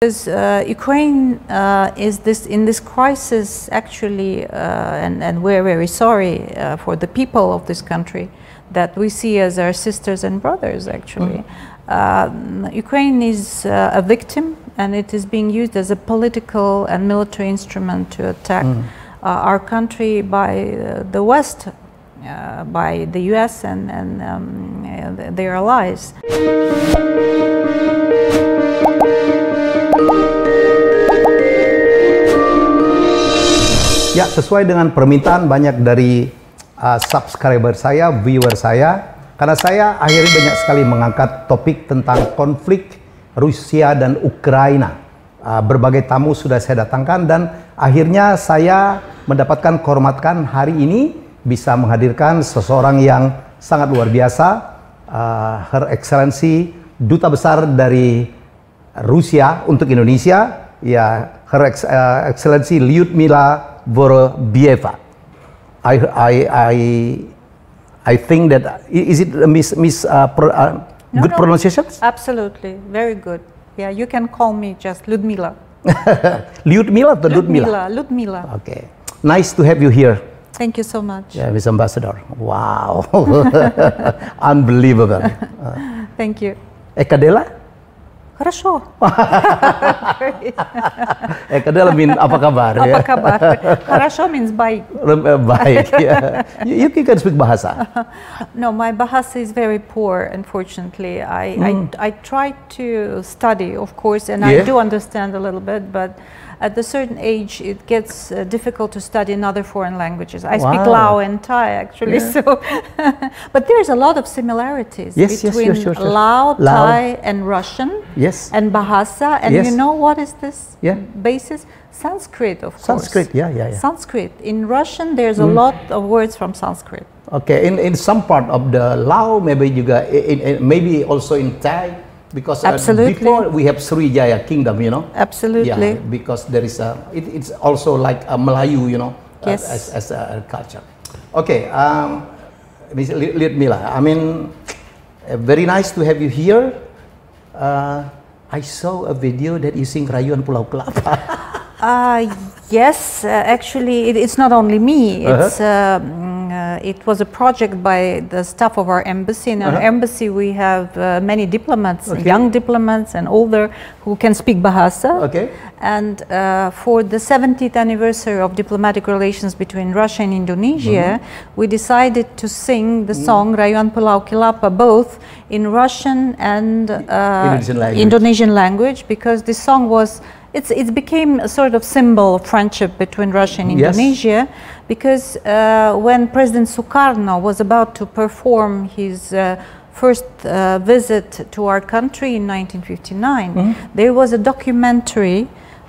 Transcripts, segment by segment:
Because Ukraine is in this crisis actually, and we're very sorry for the people of this country that we see as our sisters and brothers actually. Ukraine is a victim, and it is being used as a political and military instrument to attack our country by the West, by the US and their allies. Ya, sesuai dengan permintaan banyak dari subscriber saya, viewer saya, karena saya akhirnya banyak sekali mengangkat topik tentang konflik Rusia dan Ukraina. Berbagai tamu sudah saya datangkan dan akhirnya saya mendapatkan kehormatan hari ini bisa menghadirkan seseorang yang sangat luar biasa, Her Excellency Duta Besar dari Rusia untuk Indonesia, ya, Her Excellency Lyudmila Vorobieva. I think that is it good pronunciation? Absolutely, very good. Yeah, you can call me just Lyudmila. Lyudmila atau Lyudmila? Lyudmila. Okay, nice to have you here. Thank you so much. Yeah, Miss Ambassador. Wow, unbelievable. Thank you. Ekadela? Хорошо. Ekadela mean apa kabar? Apa kabar? Хорошо means baik. Baik, yeah. You can speak bahasa. No, my bahasa is very poor, unfortunately. I try to study, of course, and I do understand a little bit, but at a certain age it gets difficult to study another foreign languages. I speak Lao and Thai actually, so but there's a lot of similarities between Lao, Thai and Russian, and Bahasa, and you know what is this basis? Sanskrit, of course. Sanskrit, yeah. Sanskrit. In Russian there's a lot of words from Sanskrit. Okay, in some part of the Lao, maybe juga, maybe also in Thai. Because before we have Sriwijaya Kingdom, you know. Absolutely. Yeah, because there is it's also like a Melayu, you know, as a culture. Okay, Ms. Lyudmila, I mean, very nice to have you here. I saw a video that you sing Rayuan Pulau Kelapa. Yes, actually, it's not only me. It's it was a project by the staff of our embassy. In our embassy, we have many diplomats, young diplomats and older, who can speak Bahasa. And for the 70th anniversary of diplomatic relations between Russia and Indonesia, we decided to sing the song Rayuan Pulau Kelapa both in Russian and Indonesian language, because this song was it became a sort of symbol of friendship between Russia and Indonesia, because when President Sukarno was about to perform his first visit to our country in 1959, there was a documentary,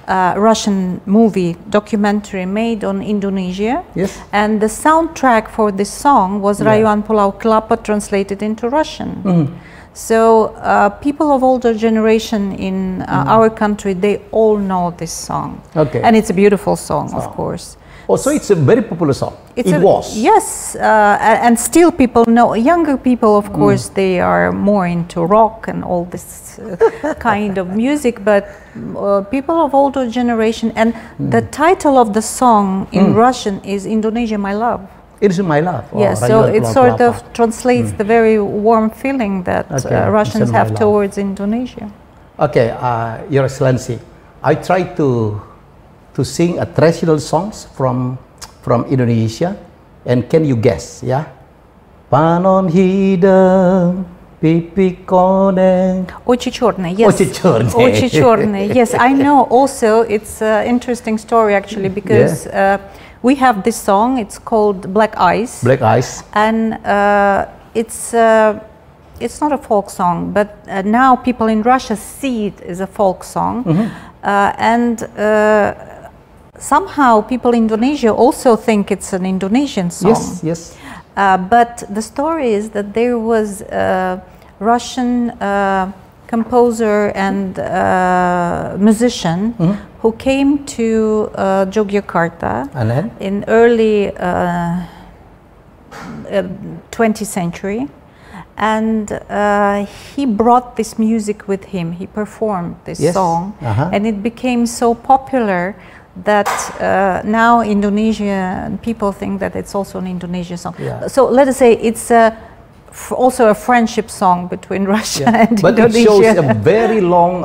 Russian movie documentary made on Indonesia, and the soundtrack for this song was Rayuan Pulau Kelapa translated into Russian. So people of older generation in our country, they all know this song. And it's a beautiful song, of course. Oh, so it's a very popular song. It was. Yes, and still people know. Younger people, of course, they are more into rock and all this kind of music, but people of older generation, and the title of the song in Russian is Indonesia, My Love. It is my love. Yes, so it sort of translates the very warm feeling that Russians have towards Indonesia. Okay, Your Excellency, I try to sing a traditional songs from Indonesia, and can you guess? Yeah, Panon hidung pipi koneng. Очень черный, yes. Очень черный. Очень черный, yes. I know. Also, it's an interesting story actually, because we have this song. It's called Black Ice. Black Ice. And it's not a folk song, but now people in Russia see it as a folk song, and somehow people in Indonesia also think it's an Indonesian song. Yes. But the story is that there was a Russian composer and musician who came to Yogyakarta in early 20th century, and he brought this music with him. He performed this song, and it became so popular that now Indonesian people think that it's also an Indonesian song. So let us say it's also a friendship song between Russia and Indonesia. But it shows a very long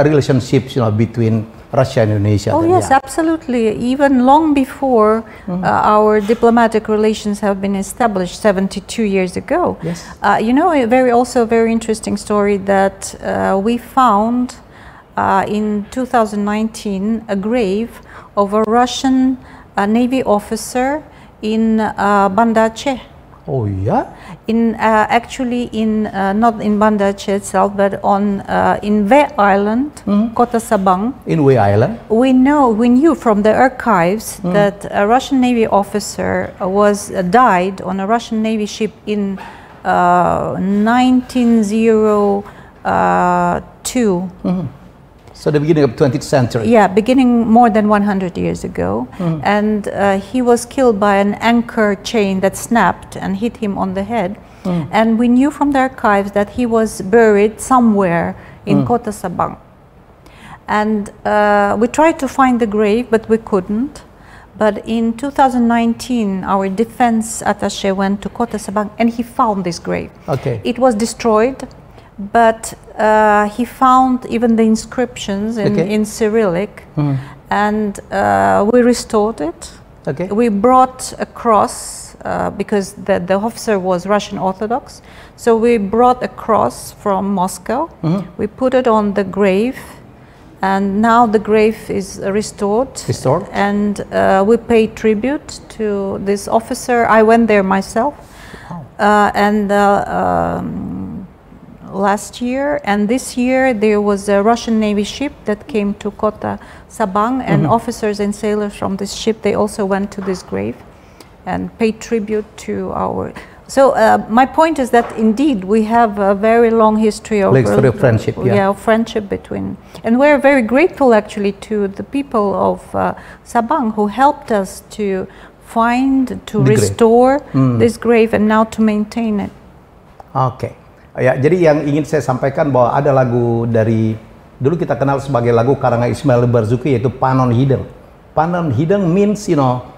relationship, between Russia and Indonesia. Oh yes, absolutely. Even long before our diplomatic relations have been established 72 years ago. Yes. Also very interesting story that we found in 2019 a grave of a Russian Navy officer in Banda Aceh. Oh yeah. Actually not in Banda Aceh itself, but in Ve Island, Kota Sabang. In Ve Island. We knew from the archives that a Russian Navy officer died on a Russian Navy ship in 1902. So the beginning of 20th century. Yeah, beginning more than 100 years ago. And he was killed by an anchor chain that snapped and hit him on the head. And we knew from the archives that he was buried somewhere in Kota Sabang. And we tried to find the grave, but we couldn't. But in 2019, our defense attaché went to Kota Sabang and he found this grave. Okay. It was destroyed, but he found even the inscriptions in Cyrillic, and we restored it. Okay. We brought a cross because the officer was Russian Orthodox, so we brought a cross from Moscow. We put it on the grave, and now the grave is restored. And we pay tribute to this officer. I went there myself. Last year and this year there was a Russian Navy ship that came to Kota Sabang, and officers and sailors from this ship, they also went to this grave and paid tribute to our... So my point is that indeed we have a very long history of friendship, friendship between, and we're very grateful actually to the people of Sabang who helped us to find, to restore this grave and now to maintain it. Okay. Ya, jadi yang ingin saya sampaikan bahwa ada lagu dari dulu kita kenal sebagai lagu karangan Ismail Marzuki, yaitu Panon Hideng. Panon Hideng means,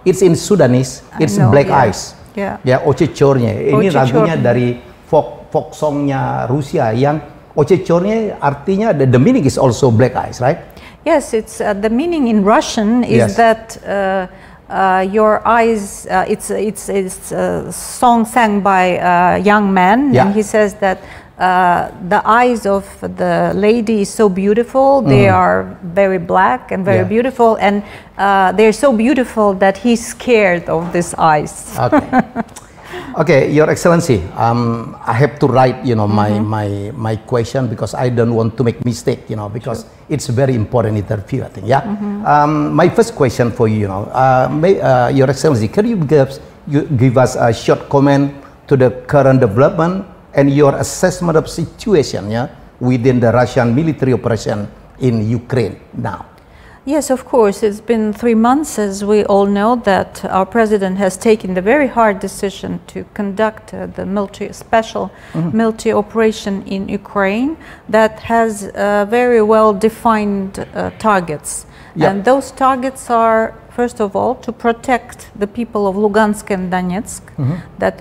it's in Sudanese, it's black eyes. Ya, Ocecornya. Ini lagunya dari folk songnya Rusia yang Ocecornya artinya the meaning is also black eyes, right? Yes, it's the meaning in Russian is that your eyes, it's a song sang by a young man, and he says that the eyes of the lady is so beautiful, they are very black and very beautiful, and they're so beautiful that he's scared of these eyes. Okay. Okay, Your Excellency, I have to write, my question because I don't want to make mistake, because it's a very important interview, I think. Yeah. My first question for you, Your Excellency, can you give us a short comment to the current development and your assessment of situation, within the Russian military operation in Ukraine now? Yes, of course. It's been 3 months, as we all know, that our president has taken the very hard decision to conduct the special military operation in Ukraine that has very well defined targets. And those targets are, first of all, to protect the people of Lugansk and Donetsk that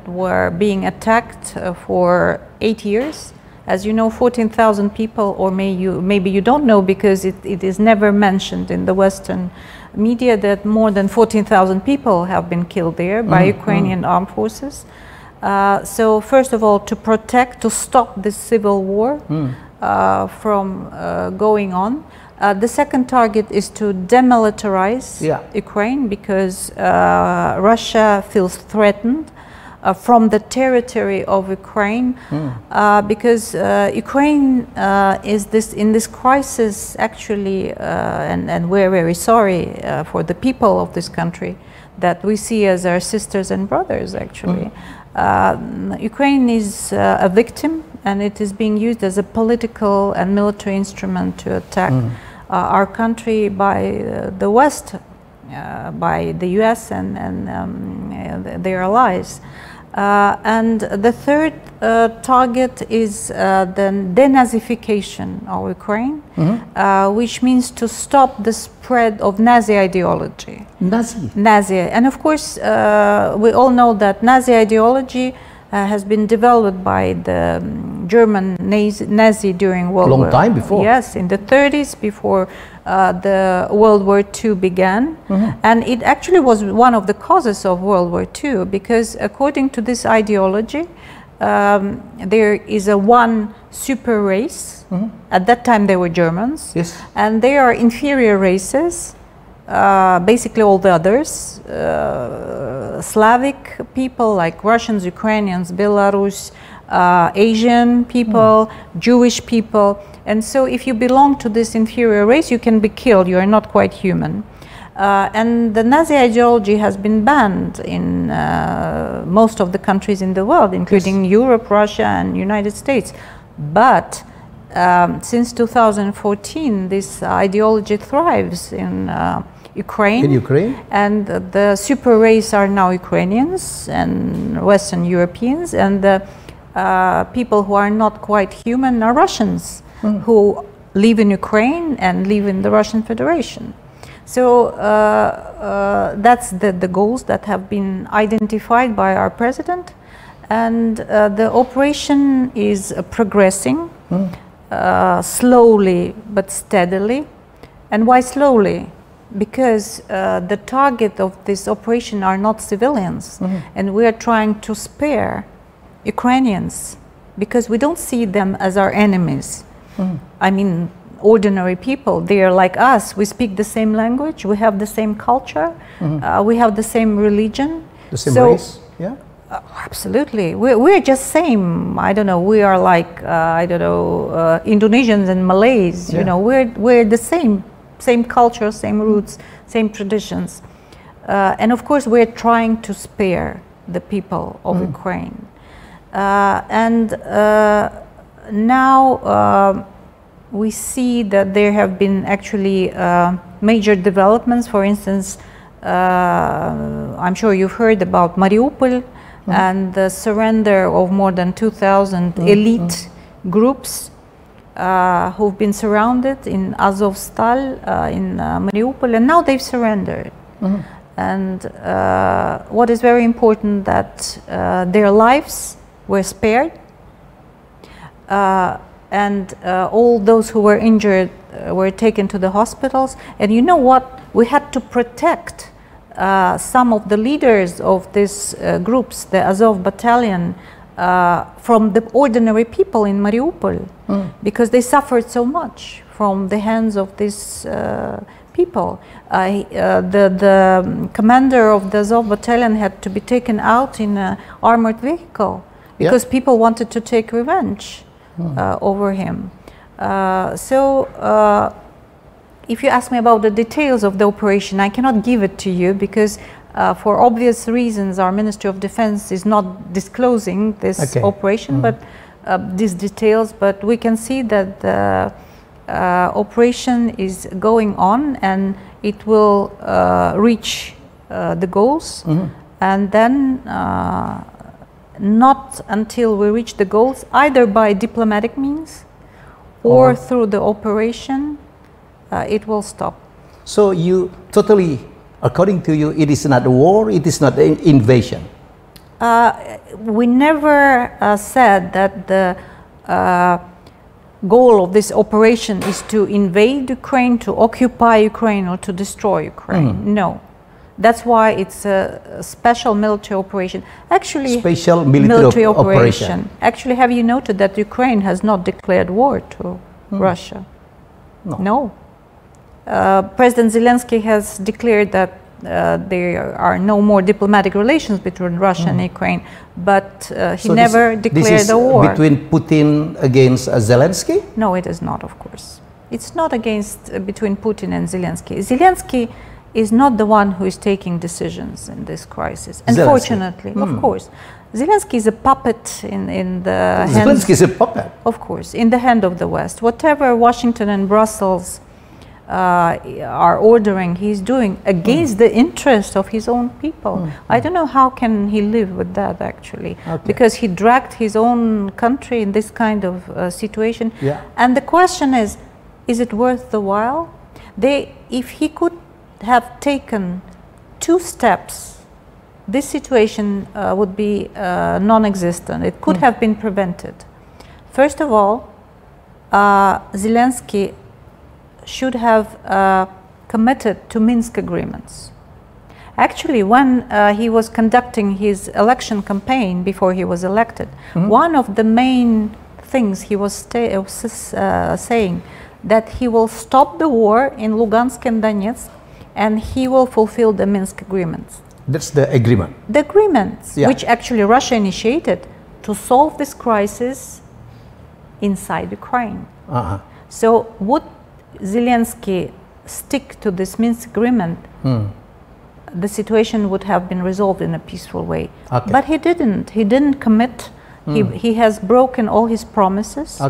were being attacked for 8 years. As you know, 14,000 people, or maybe you don't know because it is never mentioned in the Western media, that more than 14,000 people have been killed there by Ukrainian armed forces. So first of all, to protect, to stop this civil war from going on. The second target is to demilitarize Ukraine, because Russia feels threatened from the territory of Ukraine, because Ukraine is in this crisis actually, and we're very sorry for the people of this country that we see as our sisters and brothers actually. Ukraine is a victim, and it is being used as a political and military instrument to attack our country by the West, by the US and their allies. And the third target is the denazification of Ukraine, which means to stop the spread of Nazi ideology. Nazi. And of course, we all know that Nazi ideology has been developed by the German Nazi during World War. Long time before. Yes, in the 30s, before the World War II began. And it actually was one of the causes of World War II, because according to this ideology, there is a one super race. At that time they were Germans. Yes. And they are inferior races. Basically all the others, Slavic people like Russians, Ukrainians, Belarus, Asian people, Jewish people. And so if you belong to this inferior race, you can be killed. You are not quite human. And the Nazi ideology has been banned in most of the countries in the world, including Europe, Russia, and United States. But since 2014, this ideology thrives in Ukraine. In Ukraine? And the super race are now Ukrainians and Western Europeans, and the people who are not quite human are Russians who live in Ukraine and live in the Russian Federation. So that's the goals that have been identified by our president, and the operation is progressing slowly but steadily. And why slowly? Because the target of this operation are not civilians, and we are trying to spare Ukrainians because we don't see them as our enemies. I mean, ordinary people, they are like us. We speak the same language, we have the same culture, we have the same religion. The same race, yeah? Absolutely. We're just same. I don't know, we are like, I don't know, Indonesians and Malays, you know, we're the same culture, same roots, same traditions. And of course, we're trying to spare the people of Ukraine. And now we see that there have been actually major developments. For instance, I'm sure you've heard about Mariupol and the surrender of more than 2,000 elite groups who've been surrounded in Azovstal in Mariupol, and now they've surrendered. And what is very important, that their lives were spared, and all those who were injured were taken to the hospitals. And you know what? We had to protect some of the leaders of these groups, the Azov battalion, from the ordinary people in Mariupol, because they suffered so much from the hands of these people. The commander of the Azov battalion had to be taken out in an armored vehicle because people wanted to take revenge over him. So if you ask me about the details of the operation, I cannot give it to you because for obvious reasons our Ministry of Defense is not disclosing this operation, but these details. But we can see that the operation is going on, and it will reach the goals, and then not until we reach the goals, either by diplomatic means or through the operation, it will stop. So you totally, according to you, it is not a war, it is not an invasion? We never said that the goal of this operation is to invade Ukraine, to occupy Ukraine, or to destroy Ukraine. No. That's why it's a special military operation. Actually, special military operation. Actually, have you noted that Ukraine has not declared war to Russia? No. President Zelensky has declared that there are no more diplomatic relations between Russia and Ukraine, but he never declared a war. This is between Putin against Zelensky? No, it is not, of course. It's not against between Putin and Zelensky. Zelensky is not the one who is taking decisions in this crisis. Unfortunately, of course. Zelensky is a puppet in the hands... Zelensky is a puppet? Of course, in the hand of the West. Whatever Washington and Brussels are ordering, he's doing against the interest of his own people. I don't know how can he live with that actually, because he dragged his own country in this kind of situation. And the question is it worth the while? If he could have taken 2 steps, this situation would be non-existent. It could have been prevented. First of all, Zelensky should have committed to Minsk agreements. Actually, when he was conducting his election campaign before he was elected, one of the main things he was saying that he will stop the war in Lugansk and Donetsk and he will fulfill the Minsk agreements. That's the agreement? The agreements, which actually Russia initiated to solve this crisis inside Ukraine. So would Zelensky stick to this Minsk agreement, the situation would have been resolved in a peaceful way. But he didn't. He didn't commit. He has broken all his promises.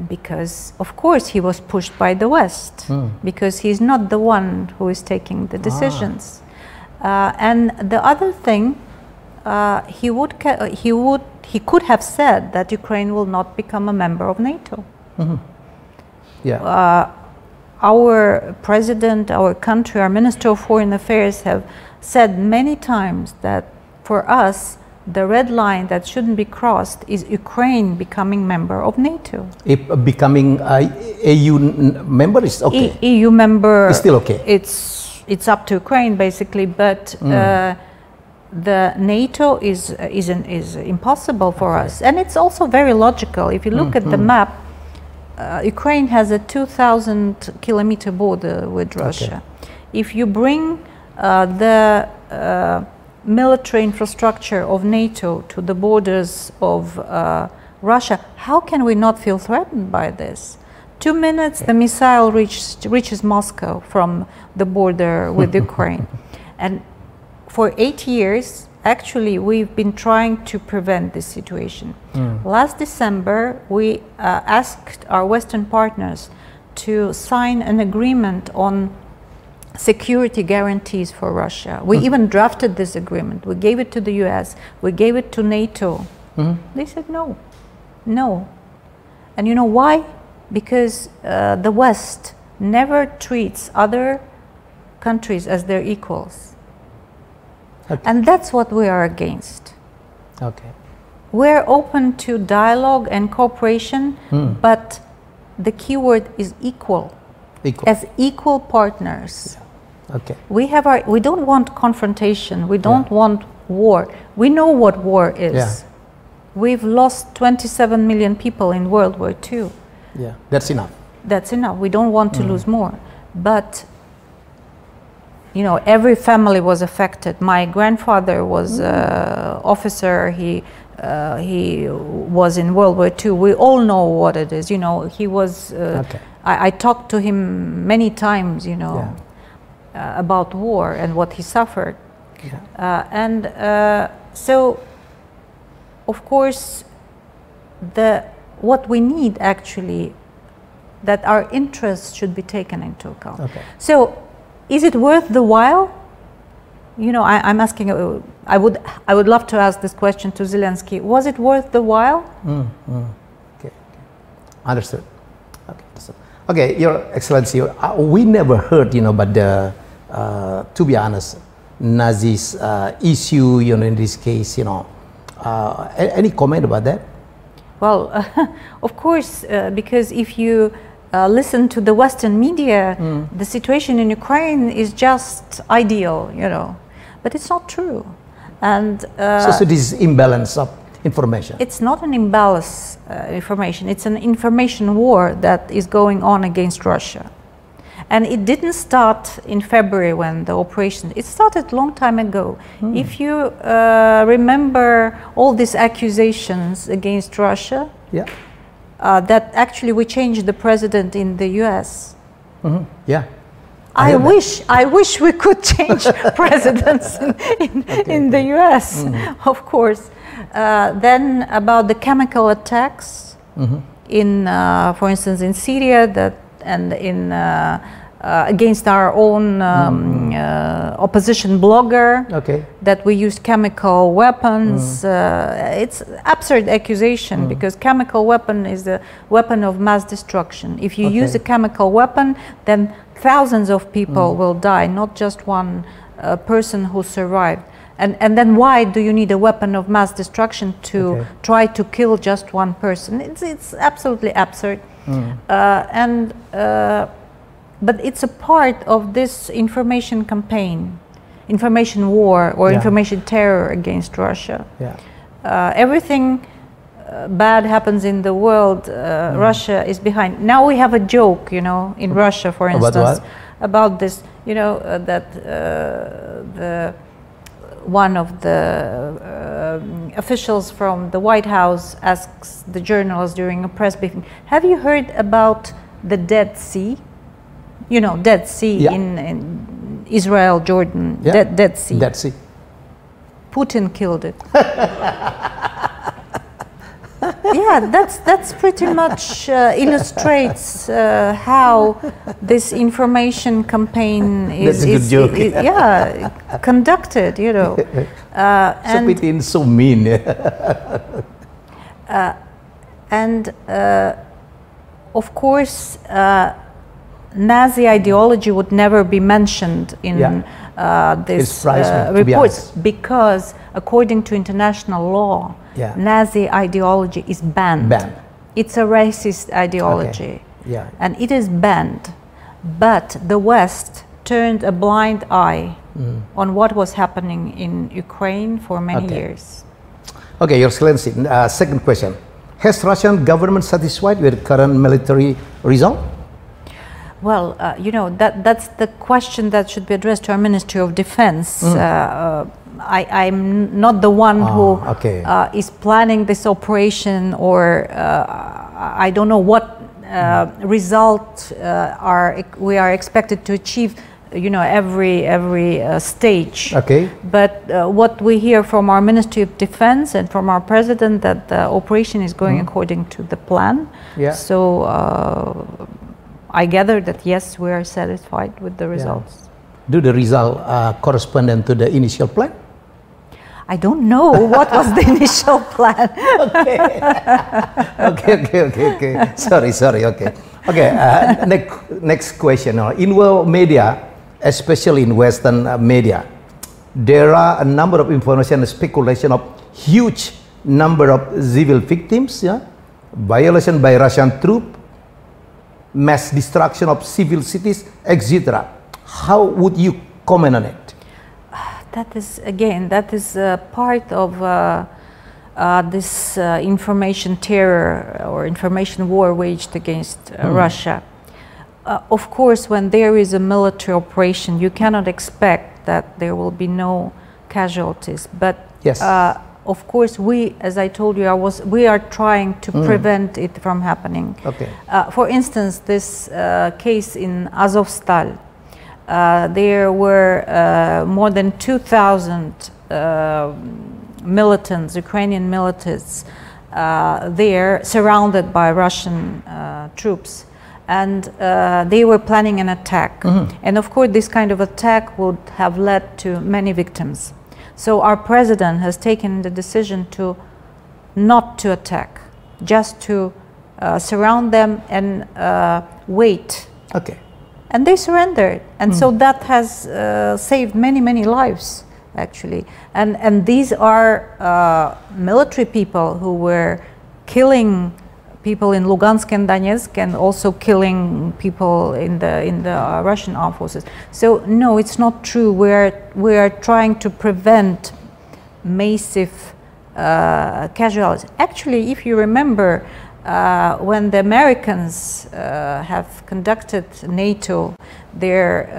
Because, of course, he was pushed by the West, because he's not the one who is taking the decisions. And the other thing, he could have said that Ukraine will not become a member of NATO. Our president, our country, our Minister of Foreign Affairs have said many times that for us, the red line that shouldn't be crossed is Ukraine becoming member of NATO. If becoming EU member is okay. EU member is still okay. It's up to Ukraine basically, but the NATO is impossible for us, and it's also very logical. If you look at the map, Ukraine has a 2,000-kilometer border with Russia. If you bring the military infrastructure of NATO to the borders of Russia, how can we not feel threatened by this? 2 minutes, the missile reaches Moscow from the border with Ukraine. And for 8 years, actually, we've been trying to prevent this situation. Last December, we asked our Western partners to sign an agreement on security guarantees for Russia. We even drafted this agreement. We gave it to the US. We gave it to NATO. They said no, no. And you know why? Because the West never treats other countries as their equals. And that's what we are against. We're open to dialogue and cooperation, but the key word is equal. As equal partners. We don't want confrontation. We don't want war. We know what war is. We've lost 27 million people in World War II. That's enough. That's enough. We don't want to lose more. But you know, every family was affected. My grandfather was an officer. He was in World War II. We all know what it is. You know, he was. I talked to him many times. You know, about war and what he suffered. So, of course, what we need actually, that our interests should be taken into account. So. Is it worth the while? You know, I'm asking. I would love to ask this question to Zelensky. Was it worth the while? Understood. Okay, Your Excellency, we never heard, you know, but to be honest, Nazis issue, you know, in this case, you know, any comment about that? Well, of course, because if you listen to the Western media, the situation in Ukraine is just ideal, you know, but it's not true. And so this is imbalance of information. It's not an imbalance information. It's an information war that is going on against Russia, and it didn't start in February when the operation. It started a long time ago. If you remember all these accusations against Russia. That actually we changed the president in the US. I wish we could change presidents in the US, of course. Then about the chemical attacks in, for instance, in Syria, that and in against our own opposition blogger, that we used chemical weapons. It's absurd accusation, because chemical weapon is a weapon of mass destruction. If you use a chemical weapon, then thousands of people will die, not just one person who survived. And then why do you need a weapon of mass destruction to try to kill just one person? It's absolutely absurd. But it's a part of this information campaign, information war, or information terror against Russia. Everything bad happens in the world, Russia is behind. Now we have a joke, you know, in Russia, for instance, about this, you know, that one of the officials from the White House asks the journalists during a press briefing, have you heard about the Dead Sea? You know, Dead Sea in Israel, Jordan, Dead Sea. Dead Sea. Putin killed it. Yeah, that's pretty much illustrates how this information campaign is conducted, you know. So Putin is so mean. And of course, Nazi ideology would never be mentioned in this reports, because according to international law, Nazi ideology is banned. It's a racist ideology, and it is banned. But the West turned a blind eye on what was happening in Ukraine for many years. Okay, Your Excellency, second question. Has Russian government satisfied with current military result? Well, you know, that's the question that should be addressed to our Ministry of Defense. I'm not the one who is planning this operation, or I don't know what result we are expected to achieve, you know, every stage. But what we hear from our Ministry of Defense and from our President, that the operation is going according to the plan. So I gather that yes, we are satisfied with the results. Do the result correspond to the initial plan? I don't know what was the initial plan. Okay. Sorry. Next question. In world media, especially in Western media, there are a number of information and speculation of huge number of civil victims, violation by Russian troops, mass destruction of civil cities, etc. How would you comment on it? That is part of this information terror or information war waged against Russia. Of course, when there is a military operation, you cannot expect that there will be no casualties. But of course, we, as I told you, we are trying to prevent it from happening. For instance, this case in Azovstal, there were more than 2,000 militants, Ukrainian militants, there surrounded by Russian troops, and they were planning an attack. And of course, this kind of attack would have led to many victims. So our president has taken the decision to not to attack, just to surround them and wait. And they surrendered, and so that has saved many lives, actually. And these are military people who were killing people in Lugansk and Donetsk, and also killing people in the Russian armed forces. So no, it's not true. We are trying to prevent massive casualties. Actually, if you remember, when the Americans have conducted NATO their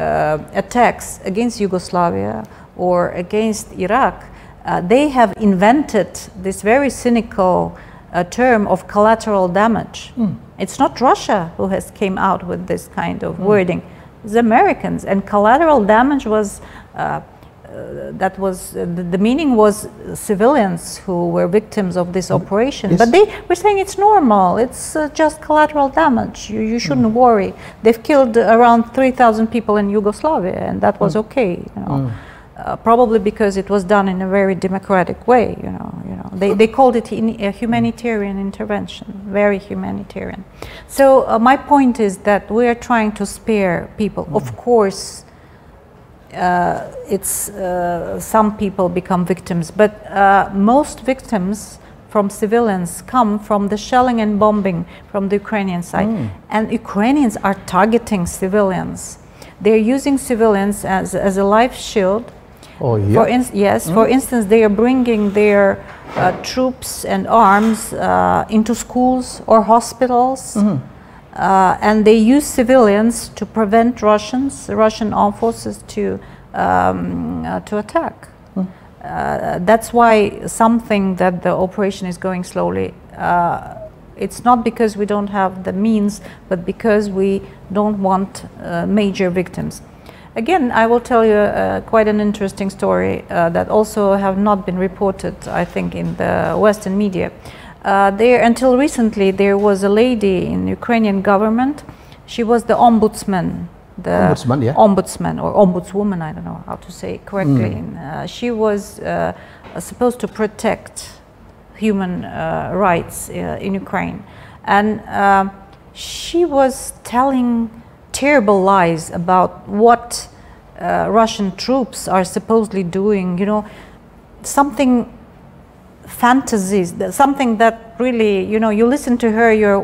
attacks against Yugoslavia or against Iraq, they have invented this very cynical term of collateral damage. It's not Russia who has came out with this kind of wording. It's the Americans. And collateral damage was that was the meaning was civilians who were victims of this operation. Yes. But they were saying it's normal, it's just collateral damage, you shouldn't worry. They've killed around 3,000 people in Yugoslavia, and that was okay, you know. Probably because it was done in a very democratic way, you know. They called it a humanitarian intervention, very humanitarian. So my point is that we are trying to spare people. Of course, some people become victims, but most victims from civilians come from the shelling and bombing from the Ukrainian side. And Ukrainians are targeting civilians. They're using civilians as a life shield. Oh, yeah. For instance, they are bringing their troops and arms into schools or hospitals, and they use civilians to prevent Russian armed forces to attack. That's why something that the operation is going slowly. It's not because we don't have the means, but because we don't want major victims. Again, I will tell you quite an interesting story that also have not been reported, I think, in the Western media. Until recently, there was a lady in the Ukrainian government. She was the ombudsman. Ombudsman or ombudswoman, I don't know how to say it correctly. She was supposed to protect human rights in Ukraine. And she was telling terrible lies about what Russian troops are supposedly doing, you know, fantasies, something that really, you know, you listen to her, you're,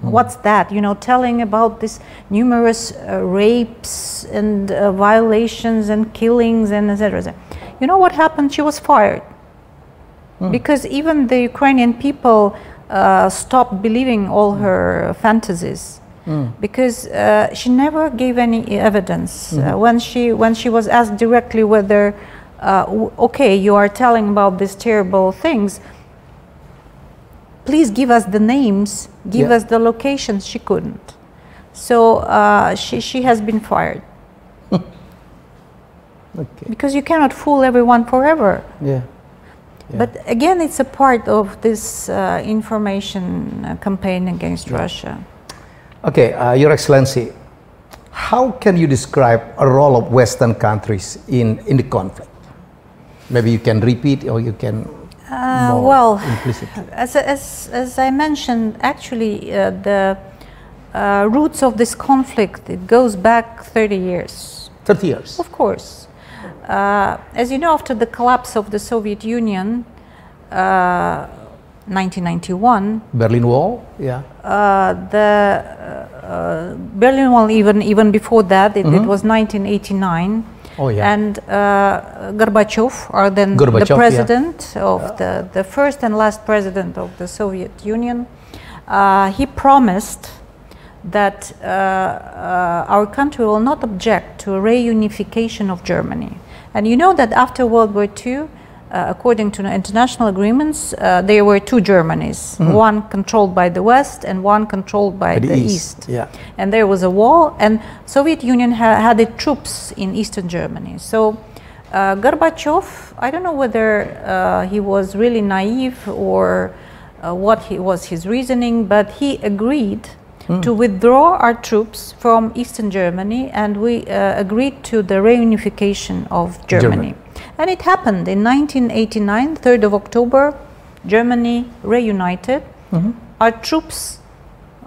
what's that, you know, telling about this numerous rapes and violations and killings and etc. You know what happened? She was fired. Because even the Ukrainian people stopped believing all her fantasies. Because she never gave any evidence. When she was asked directly whether, okay, you are telling about these terrible things, please give us the names, give us the locations, she couldn't. So she has been fired. Because you cannot fool everyone forever. But again, it's a part of this information campaign against Russia. Okay, Your Excellency, how can you describe a role of Western countries in the conflict? Maybe you can repeat or you can more implicitly. As I mentioned, actually the roots of this conflict, it goes back 30 years. 30 years? Of course. As you know, after the collapse of the Soviet Union, 1991. Berlin Wall, the Berlin Wall, even before that, it was 1989. And Gorbachev, or then the president of the first and last president of the Soviet Union, he promised that our country will not object to a reunification of Germany. And you know that after World War II, according to international agreements, there were two Germanys, one controlled by the West and one controlled by the East. And there was a wall, and Soviet Union had its troops in Eastern Germany. So Gorbachev, I don't know whether he was really naive or what was his reasoning, but he agreed to withdraw our troops from Eastern Germany, and we agreed to the reunification of Germany. And it happened in 1989, 3rd of October, Germany reunited. Our troops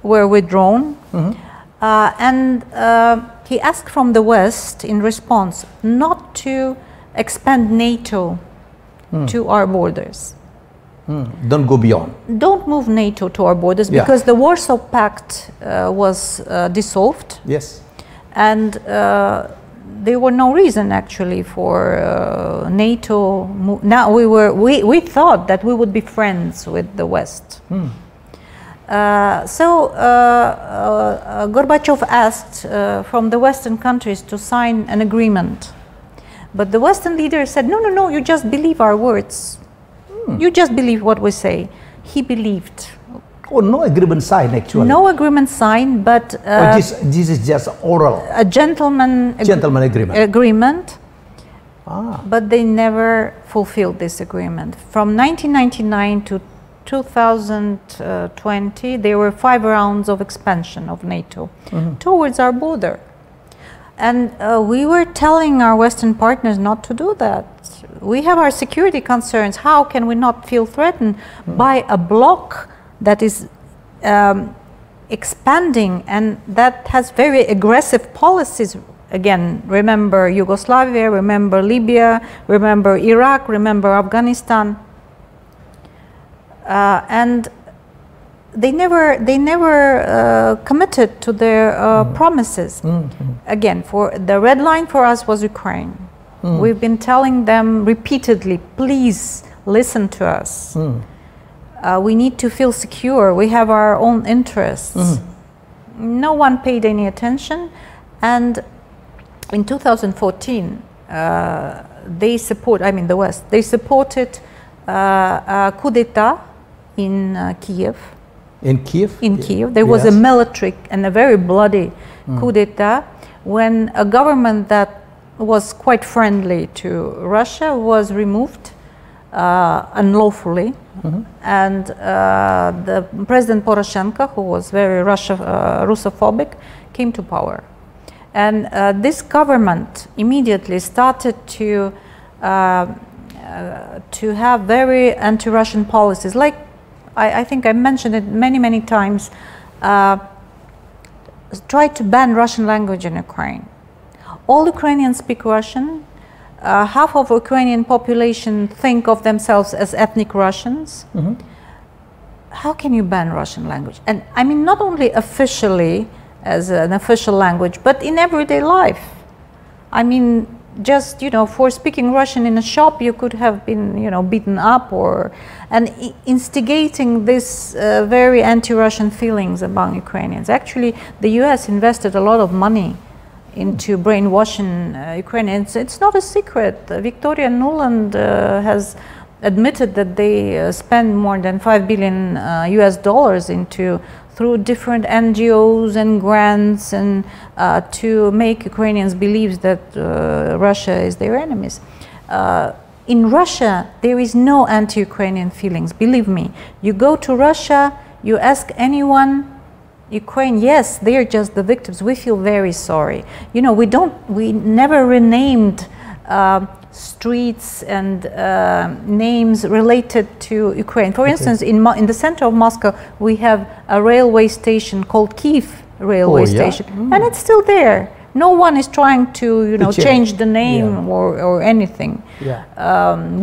were withdrawn. And he asked from the West in response not to expand NATO to our borders. Don't go beyond. Don't move NATO to our borders, because the Warsaw Pact was dissolved. And there were no reason actually for NATO. Now we thought that we would be friends with the West. So Gorbachev asked from the Western countries to sign an agreement, but the Western leaders said, no, no, no, you just believe our words. You just believe what we say. He believed. Oh, no agreement signed actually. No agreement signed, but this is just oral. A gentleman agreement. but they never fulfilled this agreement. From 1999 to 2020, there were 5 rounds of expansion of NATO towards our border. And we were telling our Western partners not to do that. We have our security concerns. How can we not feel threatened by a bloc that is expanding and that has very aggressive policies? Again, remember Yugoslavia, remember Libya, remember Iraq, remember Afghanistan. And they never committed to their promises. Again, for the red line for us was Ukraine. We've been telling them repeatedly, please listen to us. We need to feel secure. We have our own interests. No one paid any attention. And in 2014, the West, they supported a coup d'etat in Kiev. In Kiev? In Kiev. There was a military and a very bloody coup d'etat when a government that was quite friendly to Russia was removed unlawfully. And the President Poroshenko, who was very Russophobic, came to power. And this government immediately started to have very anti-Russian policies. Like, I think I mentioned it many times, tried to ban Russian language in Ukraine. All Ukrainians speak Russian. Half of Ukrainian population think of themselves as ethnic Russians. How can you ban Russian language? And I mean, not only officially as an official language, but in everyday life. I mean, just, for speaking Russian in a shop, you could have been, beaten up and instigating this very anti-Russian feelings among Ukrainians. Actually, the US invested a lot of money into brainwashing Ukrainians. It's not a secret. Victoria Nuland has admitted that they spend more than $5 billion US through different NGOs and grants and to make Ukrainians believe that Russia is their enemies. In Russia, there is no anti-Ukrainian feelings, believe me. You go to Russia, you ask anyone, Ukraine, yes, they're just the victims. We feel very sorry. We never renamed streets and names related to Ukraine. For instance, in the center of Moscow, we have a railway station called Kiev Railway Station, and it's still there. No one is trying to, change the name or anything.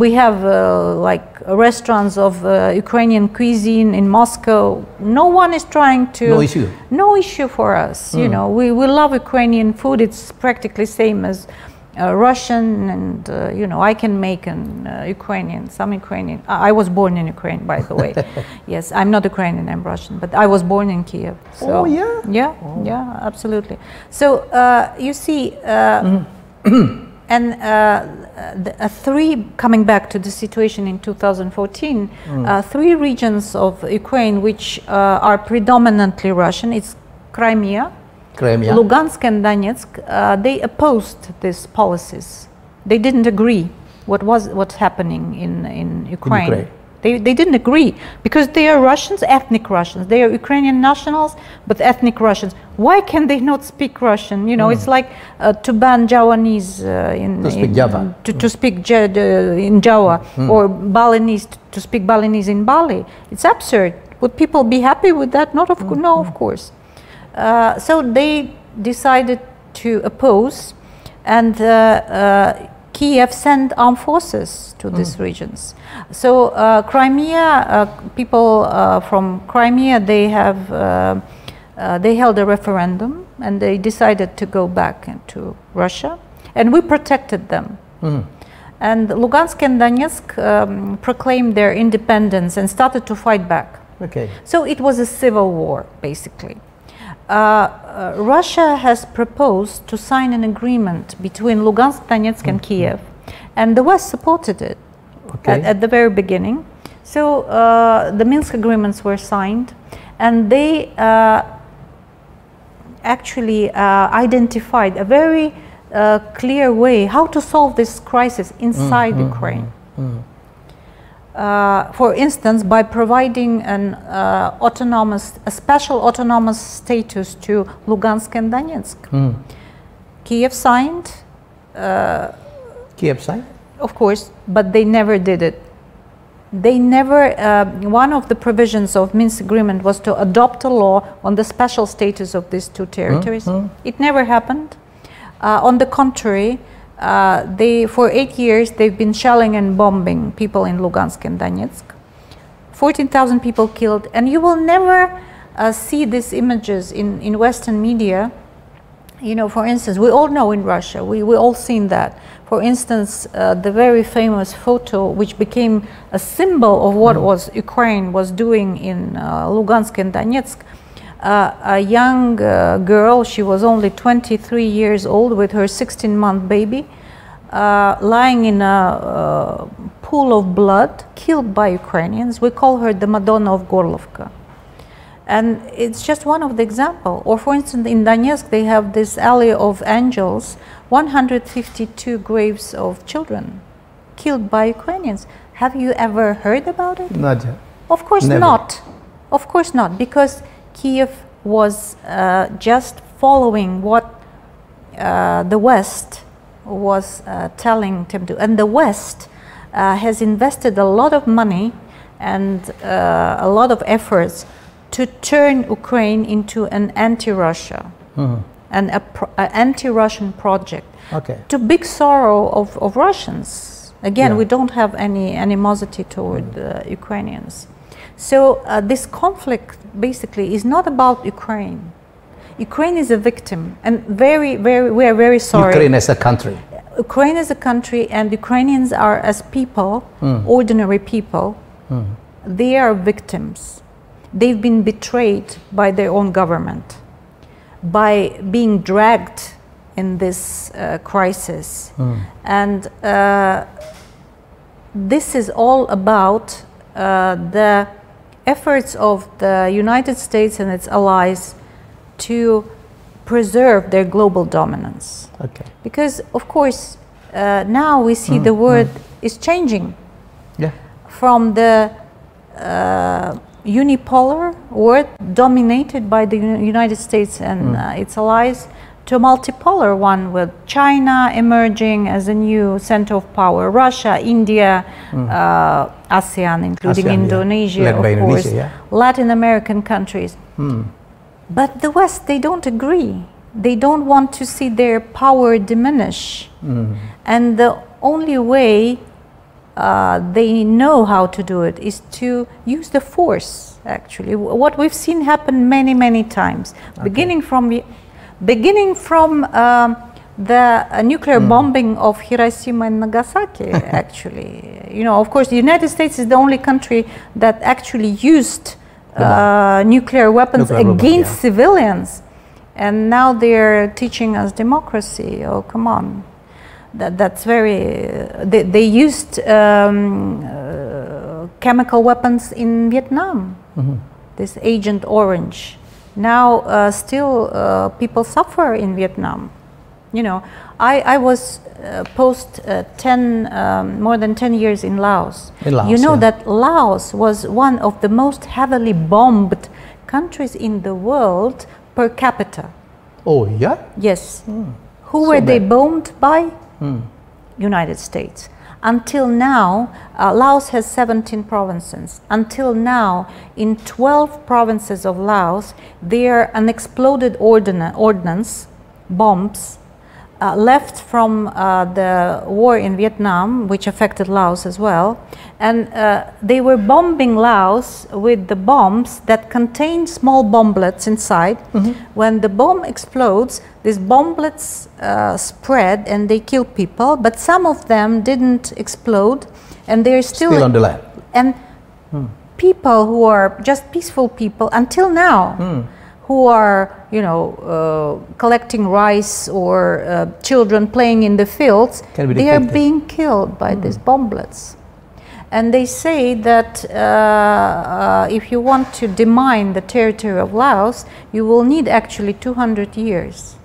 We have like restaurants of Ukrainian cuisine in Moscow. No one is trying to. No issue. No issue for us. We love Ukrainian food. It's practically same as Russian, and I can make some Ukrainian. I was born in Ukraine, by the way. Yes, I'm not Ukrainian, I'm Russian, but I was born in Kiev. So, yeah, absolutely. So you see, and coming back to the situation in 2014, 3 regions of Ukraine which are predominantly Russian. It's Crimea, Lugansk and Donetsk, they opposed these policies. They didn't agree what's happening in Ukraine. They didn't agree because they are Russians, ethnic Russians. They are Ukrainian nationals, but ethnic Russians. Why can they not speak Russian? It's like to ban Javanese to speak in Java, or Balinese to speak Balinese in Bali. It's absurd. Would people be happy with that? No, of course. So they decided to oppose, and Kiev sent armed forces to these regions. So Crimea, people from Crimea, they held a referendum and they decided to go back into Russia, and we protected them. And Lugansk and Donetsk proclaimed their independence and started to fight back. So it was a civil war, basically. Russia has proposed to sign an agreement between Lugansk, Donetsk and Kiev, and the West supported it at the very beginning. So the Minsk agreements were signed, and they actually identified a very clear way how to solve this crisis inside Ukraine. For instance, by providing an a special autonomous status to Lugansk and Donetsk. Kiev signed. Kiev signed? Of course, but they never did it. They never, one of the provisions of Minsk agreement was to adopt a law on the special status of these two territories. It never happened. On the contrary, for 8 years they've been shelling and bombing people in Lugansk and Donetsk. 14,000 people killed, and you will never see these images in Western media. You know, for instance, we all know in Russia, we all seen that. For instance, the very famous photo, which became a symbol of what Ukraine was doing in Lugansk and Donetsk, a young girl, she was only 23 years old with her 16-month baby, lying in a pool of blood, killed by Ukrainians. We call her the Madonna of Gorlovka. And it's just one of the examples. Or for instance, in Donetsk, they have this alley of angels, 152 graves of children killed by Ukrainians. Have you ever heard about it? Not yet. Of course not. Of course not, because Kiev was just following what the West was telling them to. And the West has invested a lot of money and a lot of efforts to turn Ukraine into an anti-Russia, and an anti-Russian project, to big sorrow of Russians. Again, we don't have any animosity toward Ukrainians. So this conflict basically is not about Ukraine. Ukraine is a victim, and we are very sorry. Ukraine as a country. Ukraine is a country, and Ukrainians are, as people, ordinary people, they are victims. They've been betrayed by their own government, by being dragged in this crisis. And this is all about the efforts of the United States and its allies to preserve their global dominance. Because, of course, now we see the world is changing from the unipolar world dominated by the United States and its allies to a multipolar one, with China emerging as a new center of power, Russia, India, ASEAN, including Indonesia, of course, Latin American countries. But the West, they don't agree. They don't want to see their power diminish. And the only way they know how to do it is to use the force, actually. What we've seen happen many times, beginning from the nuclear bombing of Hiroshima and Nagasaki, actually. You know, of course, the United States is the only country that actually used nuclear weapons against civilians. And now they're teaching us democracy. Oh, come on. That's very... They used chemical weapons in Vietnam, this Agent Orange. Now still people suffer in Vietnam. You know, I was more than 10 years in Laos. You know that Laos was one of the most heavily bombed countries in the world per capita. Oh, yeah? Yes. Who were they bombed by? United States. Until now, Laos has 17 provinces. Until now, in 12 provinces of Laos, there are unexploded ordnance, bombs, left from the war in Vietnam, which affected Laos as well. And they were bombing Laos with the bombs that contain small bomblets inside. When the bomb explodes, these bomblets spread and they kill people, but some of them didn't explode, and they're still on the land. And people who are just peaceful people until now, who are, you know, collecting rice or children playing in the fields, they are being killed by these bomblets. And they say that if you want to demine the territory of Laos, you will need actually 200 years.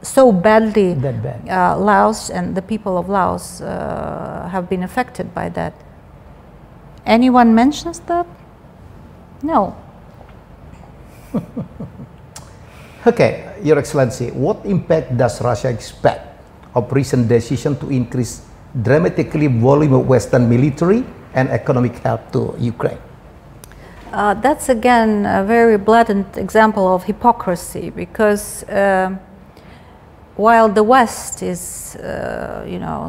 so badly. That bad. Laos and the people of Laos have been affected by that. Anyone mentions that? No. Okay, Your Excellency, what impact does Russia expect of recent decision to increase dramatically volume of Western military and economic help to Ukraine? That's again a very blatant example of hypocrisy, because while the West is,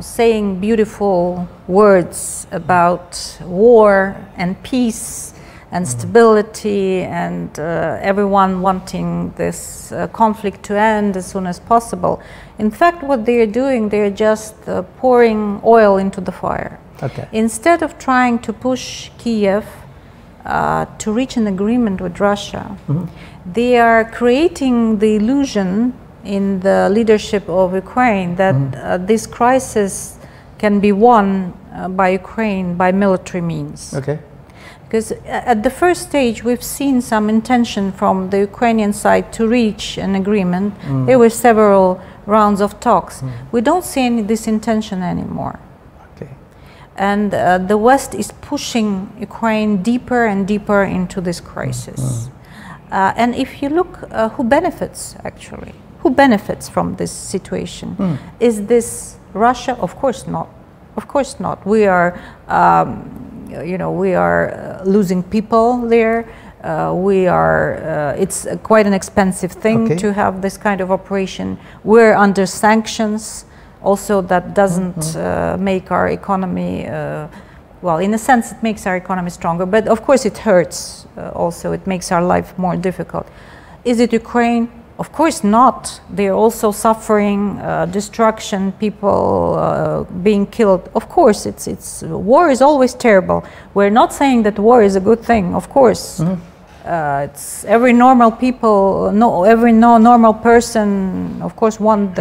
saying beautiful words about war and peace and stability and everyone wanting this conflict to end as soon as possible, in fact, what they are doing, they are just pouring oil into the fire. Okay. Instead of trying to push Kiev to reach an agreement with Russia, they are creating the illusion in the leadership of Ukraine that this crisis can be won by Ukraine by military means. Okay. Because at the first stage, we've seen some intention from the Ukrainian side to reach an agreement. There were several rounds of talks. We don't see this intention anymore. Okay. And the West is pushing Ukraine deeper and deeper into this crisis. And if you look, who benefits actually? Who benefits from this situation? Is this Russia? Of course not. Of course not. We are, we are losing people there. It's quite an expensive thing to have this kind of operation. We're under sanctions. Also, that doesn't make our economy, well, in a sense, it makes our economy stronger, but of course it hurts also. It makes our life more difficult. Is it Ukraine? Of course not. They're also suffering destruction, people being killed. Of course, war is always terrible. We're not saying that war is a good thing, of course. It's every normal normal person, of course, want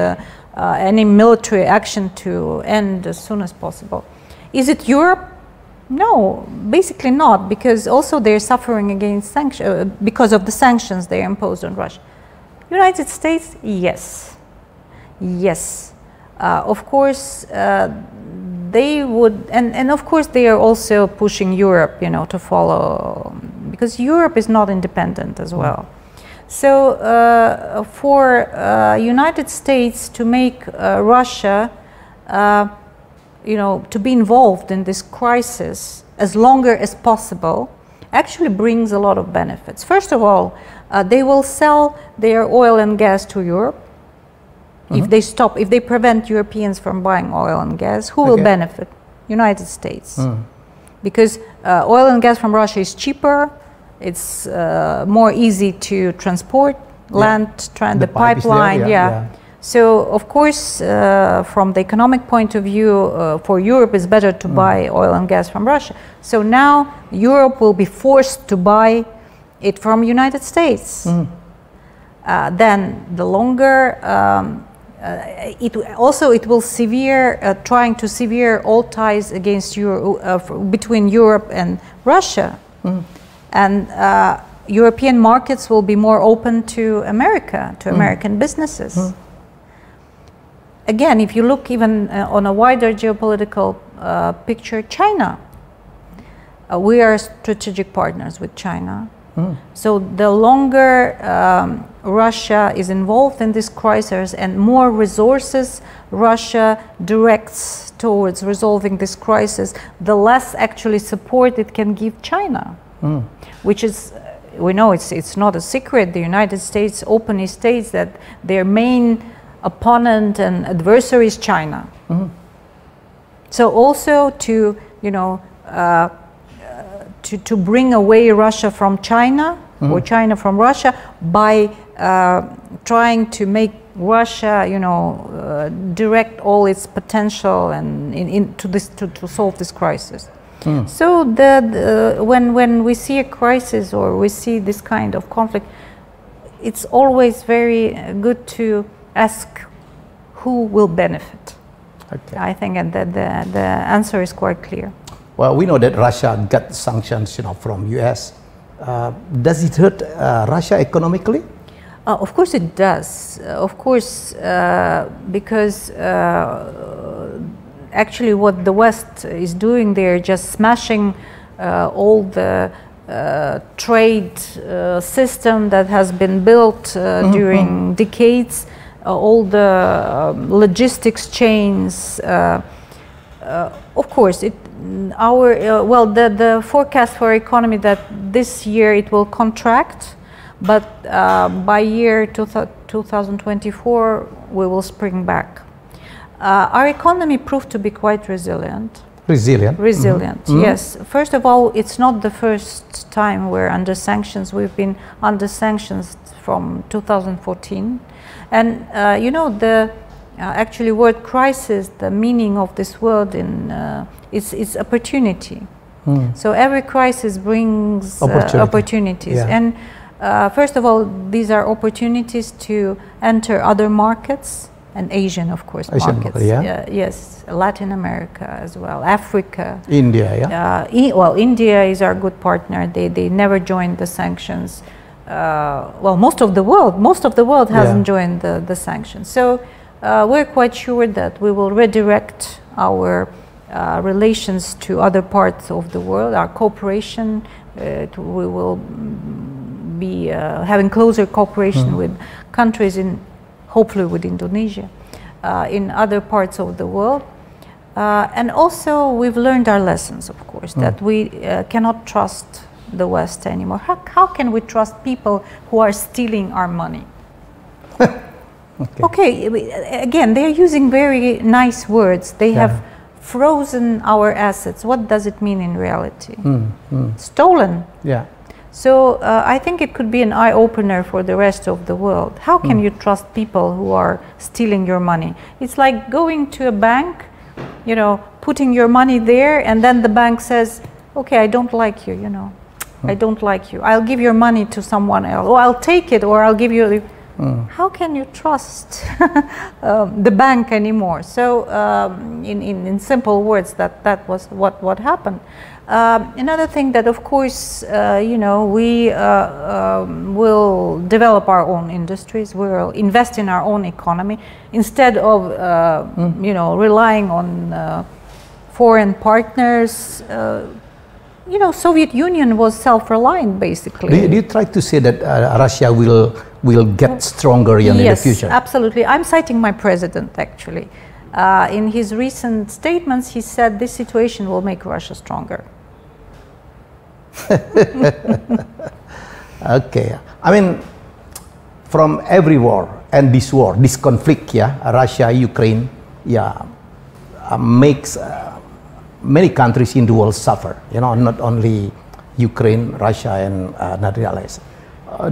any military action to end as soon as possible. Is it Europe? No, basically not, because also they're suffering against because of the sanctions they imposed on Russia. United States, yes, yes. Of course, they would, and of course they are also pushing Europe, to follow, because Europe is not independent as well. So for United States to make Russia, to be involved in this crisis as longer as possible, actually brings a lot of benefits. First of all, they will sell their oil and gas to Europe. If they prevent Europeans from buying oil and gas, who will benefit? United States. Because oil and gas from Russia is cheaper, it's more easy to transport, the pipeline, So, of course, from the economic point of view, for Europe, it's better to buy oil and gas from Russia. So now Europe will be forced to buy it from United States. Then the longer, it will trying to sever all ties against between Europe and Russia. And European markets will be more open to America, to American businesses. Again, if you look even on a wider geopolitical picture, China. We are strategic partners with China. So the longer Russia is involved in this crisis and more resources Russia directs towards resolving this crisis, the less actually support it can give China, which is, we know it's not a secret. The United States openly states that their main opponent and adversary is China. So also to, to bring away Russia from China, or China from Russia, by trying to make Russia, direct all its potential and to solve this crisis. So when we see a crisis or we see this kind of conflict, it's always very good to ask who will benefit. I think that the answer is quite clear. Well, we know that Russia got sanctions, from US. Does it hurt Russia economically? Of course it does. Of course, because actually what the West is doing, they're just smashing all the trade system that has been built during decades, all the logistics chains. Of course, the forecast for economy that this year it will contract, but by year 2024 we will spring back. Our economy proved to be quite resilient. Resilient, yes. First of all, it's not the first time we're under sanctions. We've been under sanctions from 2014. And you know, the actually word crisis, the meaning of this word is opportunity. So every crisis brings opportunities. Yeah. And first of all, these are opportunities to enter other markets, and Asian, of course, markets. Yes, Latin America as well, Africa. India, well, India is our good partner. They never joined the sanctions. Well, most of the world hasn't joined the sanctions. So we're quite sure that we will redirect our relations to other parts of the world, our cooperation. We will be having closer cooperation with countries hopefully with Indonesia, in other parts of the world. And also we've learned our lessons, of course, that we cannot trust the West anymore. How can we trust people who are stealing our money? Okay, again, they're using very nice words. They have frozen our assets. What does it mean in reality? Stolen. Yeah. So I think it could be an eye-opener for the rest of the world. How can you trust people who are stealing your money? It's like going to a bank, you know, putting your money there, and then the bank says, okay, I don't like you, you know. I don't like you. I'll give your money to someone else. Or I'll take it, or I'll give you... How can you trust the bank anymore? So in simple words, that was what happened. Another thing that, of course, you know, we will develop our own industries. We'll invest in our own economy instead of, you know, relying on foreign partners. You know, Soviet Union was self-reliant, basically. Do you try to say that Russia will get stronger in the future? Yes, absolutely. I'm citing my president, actually. In his recent statements, he said this situation will make Russia stronger. Okay. I mean, from every war and this conflict, Russia, Ukraine, makes many countries in the world suffer. You know, not only Ukraine, Russia, and others.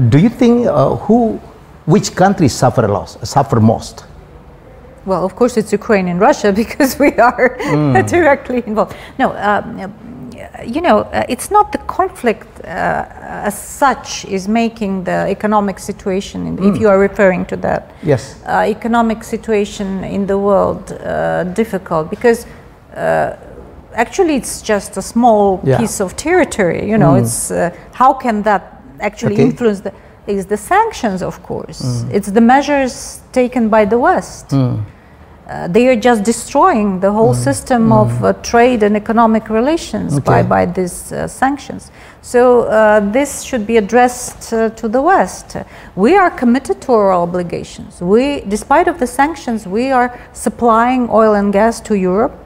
Do you think which countries suffer most? Well, of course, it's Ukraine and Russia because we are directly involved. No, you know, it's not the conflict as such is making the economic situation, if you are referring to that. Yes. Economic situation in the world difficult because actually it's just a small piece of territory. You know, it's how can that actually influence the sanctions, of course. It's the measures taken by the West. They are just destroying the whole system of trade and economic relations by these sanctions. So this should be addressed to the West. We are committed to our obligations. Despite of the sanctions, we are supplying oil and gas to Europe.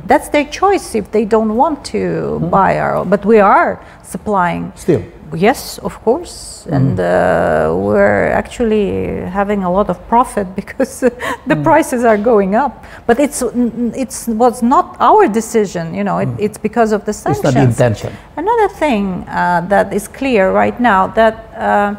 That's their choice if they don't want to buy our oil. But we are supplying. Still. Yes, of course, and we're actually having a lot of profit because the prices are going up. But it was not our decision, you know. It's because of the sanctions. It's not the intention. Another thing that is clear right now that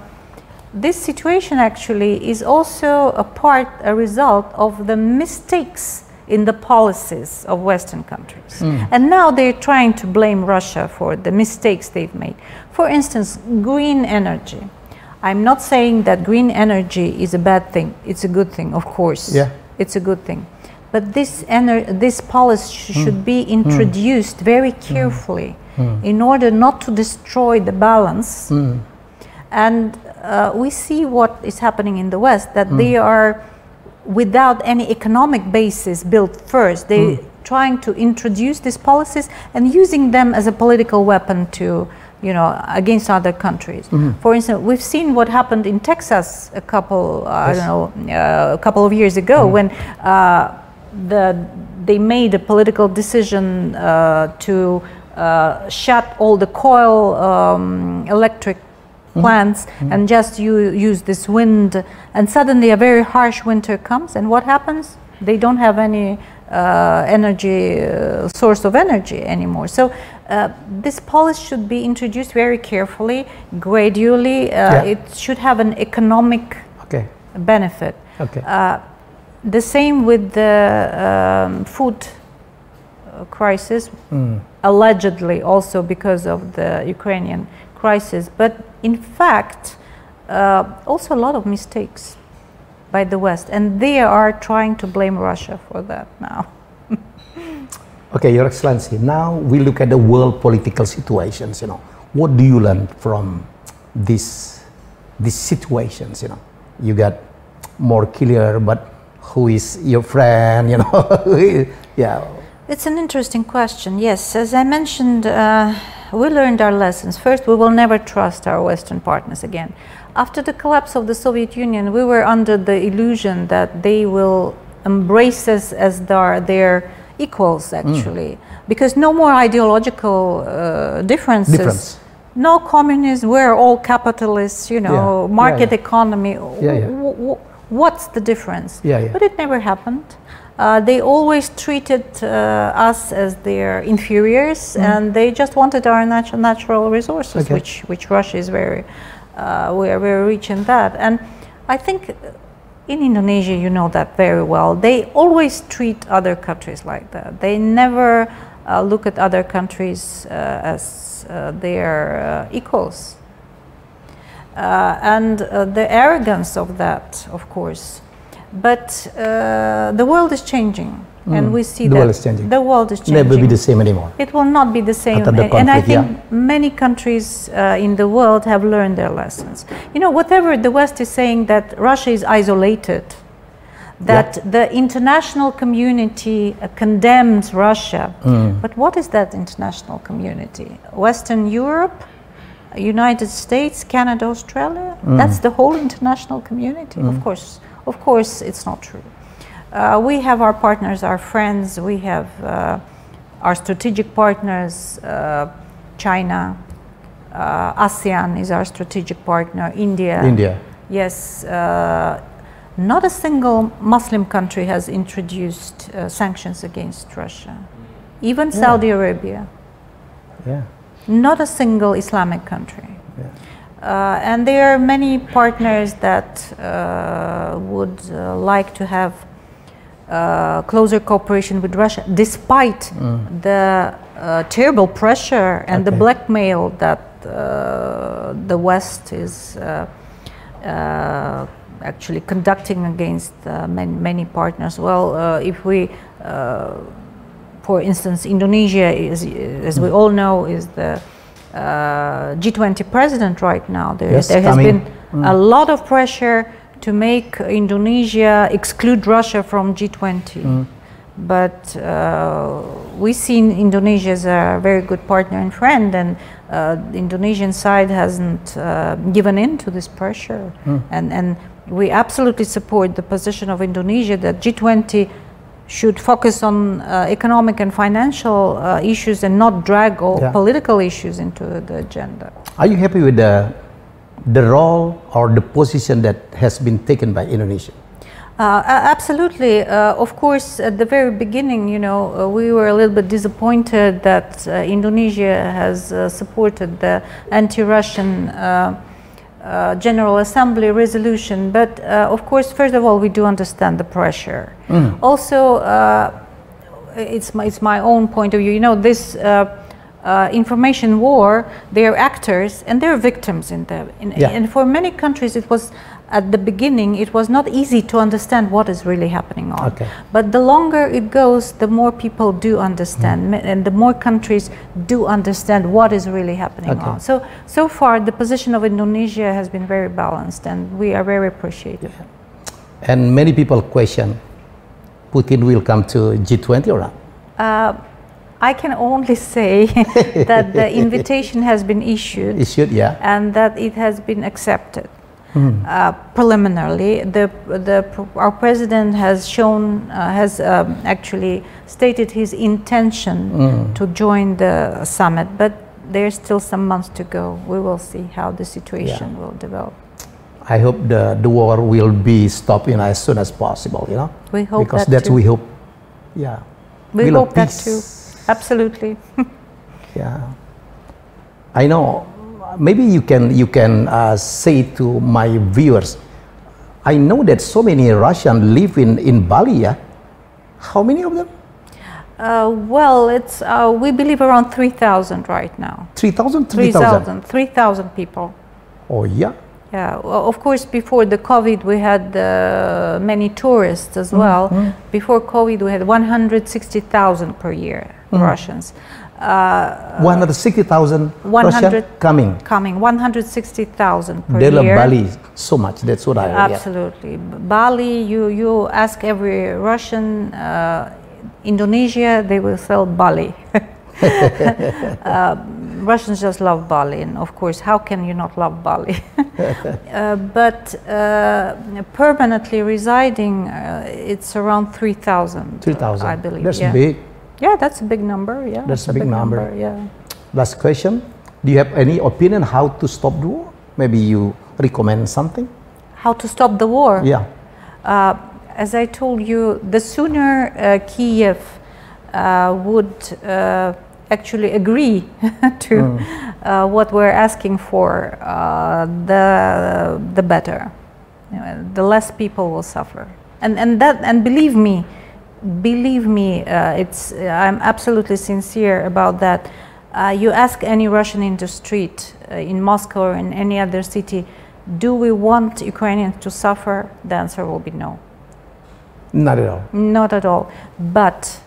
this situation actually is also a result of the mistakes in the policies of Western countries. And now they're trying to blame Russia for the mistakes they've made. For instance, green energy. I'm not saying that green energy is a bad thing. It's a good thing, of course. Yeah. It's a good thing. But this policy should be introduced very carefully in order not to destroy the balance And we see what is happening in the West, that they are without any economic basis built first. They trying to introduce these policies and using them as a political weapon to, you know, against other countries. For instance, we've seen what happened in Texas a couple, I don't know, a couple of years ago when they made a political decision to shut all the coal electric plants and just use this wind, and suddenly a very harsh winter comes, and what happens? They don't have any energy source of energy anymore. So this policy should be introduced very carefully, gradually. It should have an economic benefit. The same with the food crisis, allegedly also because of the Ukrainian crisis, but in fact also a lot of mistakes by the West, and they are trying to blame Russia for that now. Okay, Your Excellency, now we look at the world political situations, you know. What do you learn from these situations, you know? You got more clear, but who is your friend, you know? It's an interesting question. Yes, as I mentioned, we learned our lessons. First, we will never trust our Western partners again. After the collapse of the Soviet Union, we were under the illusion that they will embrace us as their equals, actually, because no more ideological differences. No communism, we're all capitalists, you know, market economy. What's the difference? But it never happened. They always treated us as their inferiors, and they just wanted our natural resources, which Russia is very, we are very rich in that. And I think in Indonesia, you know that very well, they always treat other countries like that. They never look at other countries as their equals. And the arrogance of that, of course. But the world is changing, and we see that the world is changing. The world is changing. Never be the same anymore. It will not be the same. And I think many countries in the world have learned their lessons. You know, whatever the West is saying that Russia is isolated, that the international community condemns Russia. But what is that international community? Western Europe, United States, Canada, Australia? That's the whole international community, of course. Of course, it's not true. We have our partners, our friends, we have our strategic partners, China, ASEAN is our strategic partner, India. Yes, not a single Muslim country has introduced sanctions against Russia. Even Saudi Arabia. Not a single Islamic country. And there are many partners that would like to have closer cooperation with Russia, despite the terrible pressure and the blackmail that the West is actually conducting against many partners. Well, if we, for instance, Indonesia is, as we all know, is the G20 president right now. There has been a lot of pressure to make Indonesia exclude Russia from G20. But we see Indonesia as a very good partner and friend, and the Indonesian side hasn't given in to this pressure. And we absolutely support the position of Indonesia that G20 should focus on economic and financial issues and not drag all political issues into the agenda. Are you happy with the role or the position that has been taken by Indonesia? Absolutely. Of course, at the very beginning, you know, we were a little bit disappointed that Indonesia has supported the anti-Russian General Assembly resolution, but of course, first of all, we do understand the pressure. Also, it's my own point of view. You know, this information war, they're actors and they're victims in the. And for many countries, it was at the beginning, it was not easy to understand what is really happening on. Okay. But the longer it goes, the more people do understand, and the more countries do understand what is really happening on. So far, the position of Indonesia has been very balanced, and we are very appreciative. And many people question, Putin will come to G20 or not? I can only say that the invitation has been issued, yeah, and that it has been accepted. Preliminarily, our president has shown, actually stated his intention to join the summit, but there's still some months to go. We will see how the situation will develop. I hope the war will be stopped as soon as possible, you know. We hope because that that's too. we hope. Yeah. We hope that too. Absolutely. Yeah. I know. Maybe you can say to my viewers, I know that so many Russians live in Bali, yeah? How many of them? Well, it's we believe around 3,000 right now. 3,000? 3,000 people. Oh, yeah? Yeah, well, of course, before the COVID, we had many tourists as well. Before COVID, we had 160,000 per year, Russians. 160,000 Russians coming. 160,000 per They love year. Bali so much. That's what I heard. Absolutely. Bali, you ask every Russian, Indonesia, they will sell Bali. Russians just love Bali, and of course, how can you not love Bali? But permanently residing, it's around 3,000. 3,000. I believe. That's big. Yeah, that's a big number. Yeah, that's a big number. Yeah. Last question: do you have any opinion how to stop the war? Maybe you recommend something. How to stop the war? Yeah. As I told you, the sooner Kiev would actually agree to what we're asking for, the better. You know, the less people will suffer, and believe me, I'm absolutely sincere about that. You ask any Russian in the street in Moscow or in any other city, do we want Ukrainians to suffer? The answer will be no. Not at all. Not at all. But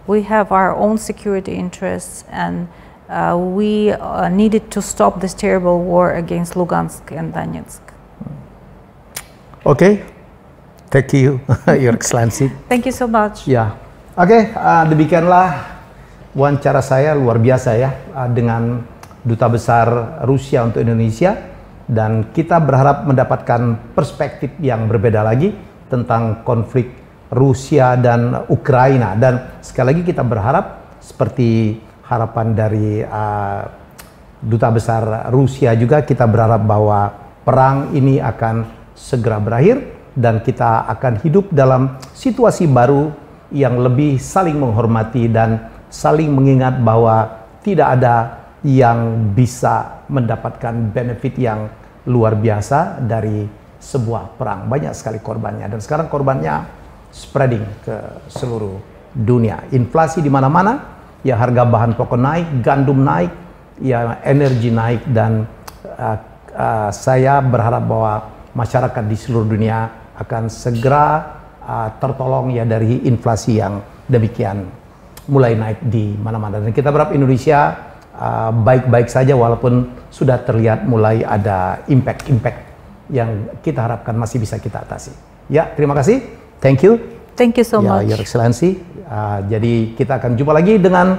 we have our own security interests, and we needed to stop this terrible war against Lugansk and Donetsk. Okay. Thank you, Your Excellency. Thank you so much. Ya, oke, demikianlah wawancara saya luar biasa ya dengan Duta Besar Rusia untuk Indonesia, dan kita berharap mendapatkan perspektif yang berbeda lagi tentang konflik Rusia dan Ukraina. Dan sekali lagi kita berharap seperti harapan dari Duta Besar Rusia juga, kita berharap bahwa perang ini akan segera berakhir dan kita akan hidup dalam situasi baru yang lebih saling menghormati dan saling mengingat bahwa tidak ada yang bisa mendapatkan benefit yang luar biasa dari sebuah perang. Banyak sekali korbannya, dan sekarang korbannya spreading ke seluruh dunia. Inflasi di mana-mana, ya harga bahan pokok naik, gandum naik, ya energi naik, dan saya berharap bahwa masyarakat di seluruh dunia akan segera tertolong ya dari inflasi yang demikian mulai naik di mana-mana. Dan kita berharap Indonesia baik-baik saja, walaupun sudah terlihat mulai ada impact yang kita harapkan masih bisa kita atasi. Ya, terima kasih. Thank you. Thank you so much. Your Excellency. Jadi kita akan jumpa lagi dengan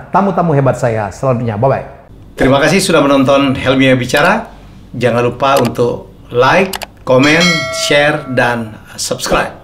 tamu-tamu hebat saya selanjutnya. Bye-bye. Terima kasih sudah menonton Helmy Bicara. Jangan lupa untuk like, komen, share, dan subscribe.